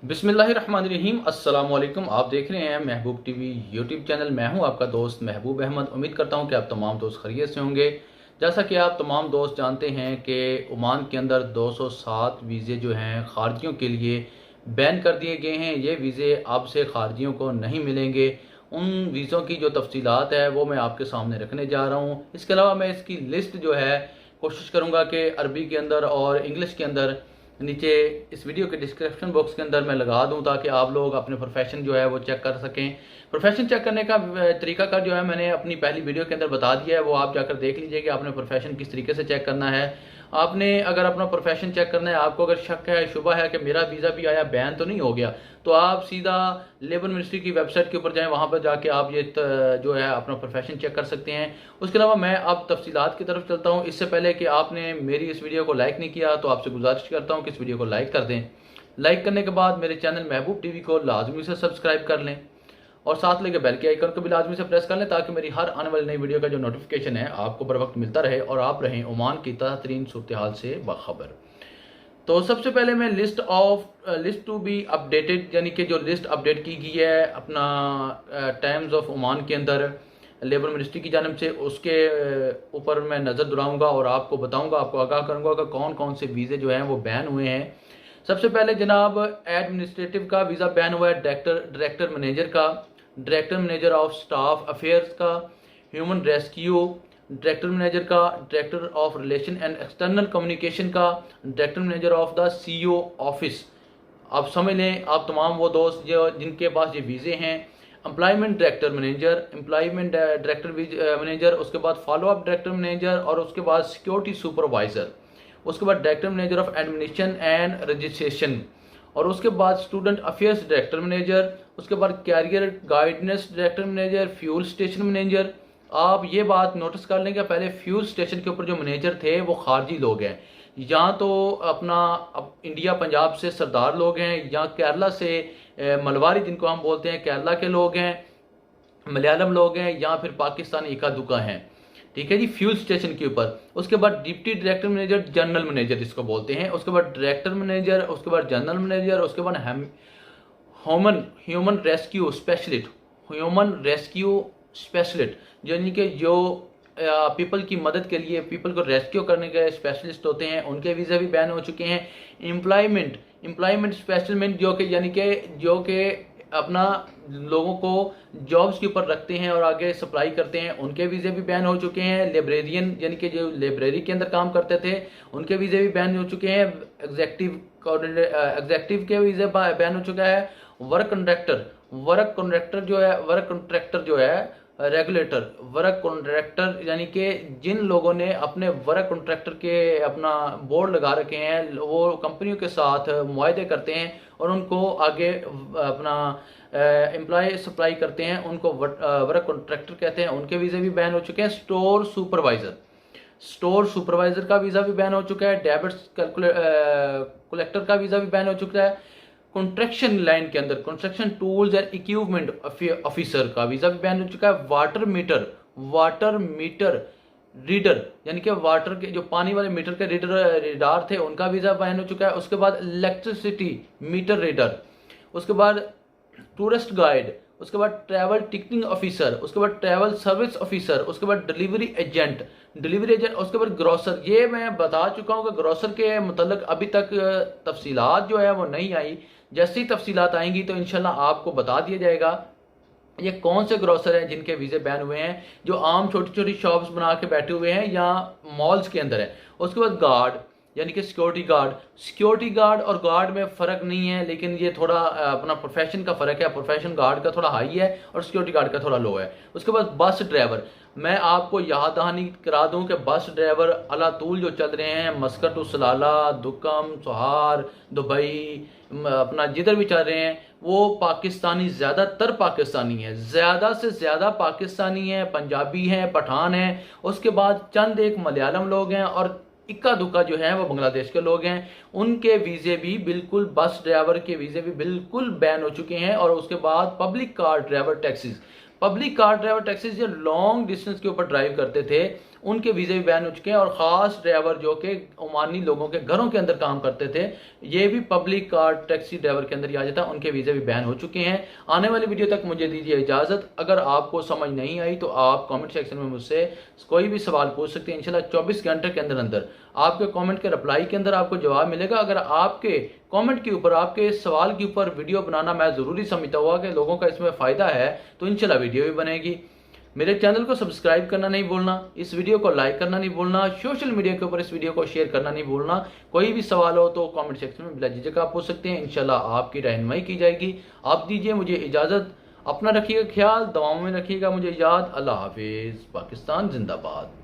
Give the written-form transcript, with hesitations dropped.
बिस्मिल्लाहिर्रहमानिर्रहीम। अस्सलाम वालेकुम। आप देख रहे हैं महबूब टीवी यूट्यूब चैनल। मैं हूं आपका दोस्त महबूब अहमद। उम्मीद करता हूं कि आप तमाम दोस्त खैरियत से होंगे। जैसा कि आप तमाम दोस्त जानते हैं कि ओमान के अंदर 207 वीज़े जो हैं खारजियों के लिए बैन कर दिए गए हैं। ये वीज़े अब से खारजियों को नहीं मिलेंगे। उन वीज़ों की जो तफसीलात है वो मैं आपके सामने रखने जा रहा हूँ। इसके अलावा मैं इसकी लिस्ट जो है कोशिश करूँगा कि अरबी के अंदर और इंग्लिश के अंदर नीचे इस वीडियो के डिस्क्रिप्शन बॉक्स के अंदर मैं लगा दूं, ताकि आप लोग अपने प्रोफेशन जो है वो चेक कर सकें। प्रोफेशन चेक करने का तरीका का जो है मैंने अपनी पहली वीडियो के अंदर बता दिया है, वो आप जाकर देख लीजिए कि आपने प्रोफेशन किस तरीके से चेक करना है। आपने अगर अपना प्रोफेशन चेक करना है, आपको अगर शक है, शुबा है कि मेरा वीज़ा भी आया, बैन तो नहीं हो गया, तो आप सीधा लेबर मिनिस्ट्री की वेबसाइट के ऊपर जाएं। वहाँ पर जाके आप ये जो है अपना प्रोफेशन चेक कर सकते हैं। उसके अलावा मैं अब तफसीलात की तरफ चलता हूँ। इससे पहले कि आपने मेरी इस वीडियो को लाइक नहीं किया तो आपसे गुजारिश करता हूँ कि इस वीडियो को लाइक कर दें। लाइक करने के बाद मेरे चैनल महबूब टीवी को लाजमी से सब्सक्राइब कर लें और साथ लेके बेल के आइकन को भी लाजमी से प्रेस कर लें, ताकि मेरी हर आने वाली नई वीडियो का जो नोटिफिकेशन है आपको बर वक्त मिलता रहे और आप रहें ओमान की ताज़ा तरीन सूरत हाल से बाखबर। तो सबसे पहले मैं लिस्ट टू बी अपडेटेड, यानी कि जो लिस्ट अपडेट की गई है अपना टाइम्स ऑफ ओमान के अंदर लेबर मिनिस्ट्री की जानब से, उसके ऊपर मैं नज़र दुराऊंगा और आपको बताऊंगा, आपको आगाह करूंगा कि कौन कौन से वीज़े जो हैं वो बैन हुए हैं। सबसे पहले जनाब एडमिनिस्ट्रेटिव का वीज़ा बैन हुआ है, डायरेक्टर मैनेजर का, director manager of staff affairs का, ह्यूमन रेस्क्यू डायरेक्टर मैनेजर का, director of relation and external communication का, director manager of the CEO office. आप समझ लें, आप तमाम वो दोस्त जो जिनके पास ये वीज़े हैं, employment director manager, employment director manager, उसके बाद फॉलो अप डायरेक्टर मैनेजर और उसके बाद सिक्योरिटी सुपरवाइज़र, उसके बाद director manager of administration and registration, और उसके बाद स्टूडेंट अफेयर्स डायरेक्टर मैनेजर, उसके बाद career guidance director manager, fuel station manager. आप ये बात नोटिस कर लें कि पहले फ्यूल स्टेशन के ऊपर जो मैनेजर थे वो खारजी लोग हैं, या तो अपना इंडिया पंजाब से सरदार लोग हैं, या केरला से मलवारी जिनको हम बोलते हैं केरला के लोग हैं, मलयालम लोग हैं, या फिर पाकिस्तानी इक्का दुक्का हैं। ठीक है जी, फ्यूल स्टेशन के ऊपर। उसके बाद deputy director manager, general manager जिसको बोलते हैं, उसके बाद डायरेक्टर मैनेजर, उसके बाद जनरल मैनेजर, उसके बाद human rescue specialist, human rescue specialist यानी कि जो पीपल की मदद के लिए, पीपल को रेस्क्यू करने के स्पेशलिस्ट होते हैं, उनके वीज़ा भी बैन हो चुके हैं। एम्प्लॉयमेंट स्पेशलिस्ट जो कि यानी कि अपना लोगों को जॉब्स के ऊपर रखते हैं और आगे सप्लाई करते हैं, उनके वीज़े भी बैन हो चुके हैं। लाइब्रेरियन यानी कि जो लाइब्रेरी के अंदर काम करते थे, उनके वीज़े भी बैन हो चुके हैं। एग्जेक्टिव के वीज़े बैन हो चुका है। वर्क कॉन्ट्रैक्टर जो है रेगुलेटर, वर्क कॉन्ट्रैक्टर यानी कि जिन लोगों ने अपने वर्क कॉन्ट्रैक्टर के अपना बोर्ड लगा रखे हैं, वो कंपनियों के साथ मुआहदे करते हैं और उनको आगे अपना एम्प्लॉय सप्लाई करते हैं, उनको वर्क कॉन्ट्रैक्टर कहते हैं, उनके वीज़े भी बैन हो चुके हैं। स्टोर सुपरवाइजर का वीज़ा भी बैन हो चुका है। डेबिट्स कलेक्टर का वीज़ा भी बैन हो चुका है। कंस्ट्रक्शन लाइन के अंदर construction tools and equipment officer का वीज़ा भी बैन हो चुका है। वाटर मीटर रीडर यानी कि वाटर के जो पानी वाले मीटर के रीडार थे, उनका वीज़ा बैन हो चुका है। उसके बाद इलेक्ट्रिसिटी मीटर रीडर, उसके बाद टूरिस्ट गाइड, उसके बाद ट्रैवल टिकटिंग ऑफिसर, उसके बाद ट्रैवल सर्विस ऑफिसर, उसके बाद डिलीवरी एजेंट, उसके बाद ग्रोसर। ये मैं बता चुका हूँ कि ग्रोसर के मतलब अभी तक तफसीलात जो है वो नहीं आई। जैसी तफसीलात आएंगी तो इंशाल्लाह आपको बता दिया जाएगा ये कौन से ग्रोसर हैं जिनके वीज़े बैन हुए हैं, जो आम छोटी छोटी शॉप्स बना के बैठे हुए हैं या मॉल्स के अंदर है। उसके बाद गार्ड यानी कि सिक्योरिटी गार्ड और गार्ड में फ़र्क नहीं है, लेकिन ये थोड़ा अपना प्रोफेशन का फ़र्क है। प्रोफेशन गार्ड का थोड़ा हाई है और सिक्योरिटी गार्ड का थोड़ा लो है। उसके बाद बस ड्राइवर, मैं आपको याद दहानी करा दूं कि बस ड्राइवर अला तूल जो चल रहे हैं, Muscat to Salalah, Duqm, Sohar, Dubai, अपना जिधर भी चल रहे हैं, वो पाकिस्तानी, ज़्यादातर पाकिस्तानी है, ज़्यादा से ज़्यादा पाकिस्तानी हैं, पंजाबी हैं, पठान हैं। उसके बाद चंद एक मलयालम लोग हैं और इक्का दुक्का जो है वो बांग्लादेश के लोग हैं। उनके वीज़े भी बिल्कुल, बस ड्राइवर के वीज़े भी बिल्कुल बैन हो चुके हैं। और उसके बाद पब्लिक कार ड्राइवर टैक्सी जो लॉन्ग डिस्टेंस के ऊपर ड्राइव करते थे उनके वीज़े भी बैन हो चुके हैं, और ख़ास ड्राइवर जो कि ओमानी लोगों के घरों के अंदर काम करते थे, ये भी पब्लिक कार टैक्सी ड्राइवर के अंदर ही आ जाता है, उनके वीज़े भी बैन हो चुके हैं। आने वाली वीडियो तक मुझे दीजिए इजाज़त। अगर आपको समझ नहीं आई तो आप कमेंट सेक्शन में मुझसे कोई भी सवाल पूछ सकते हैं। इंशाल्लाह 24 घंटे के अंदर अंदर आपके कमेंट के रिप्लाई के अंदर आपको जवाब मिलेगा। अगर आपके कमेंट के ऊपर, आपके सवाल के ऊपर वीडियो बनाना मैं ज़रूरी समझता हुआ कि लोगों का इसमें फ़ायदा है, तो इंशाल्लाह वीडियो भी बनेगी। मेरे चैनल को सब्सक्राइब करना नहीं भूलना, इस वीडियो को लाइक करना नहीं भूलना, सोशल मीडिया के ऊपर इस वीडियो को शेयर करना नहीं भूलना। कोई भी सवाल हो तो कमेंट सेक्शन में बिला झिझक आप पूछ सकते हैं, इंशाल्लाह आपकी रहनुमाई की जाएगी। आप दीजिए मुझे इजाज़त, अपना रखिएगा ख्याल, दुआओं में रखिएगा मुझे याद। अल्लाह हाफिज़। पाकिस्तान जिंदाबाद।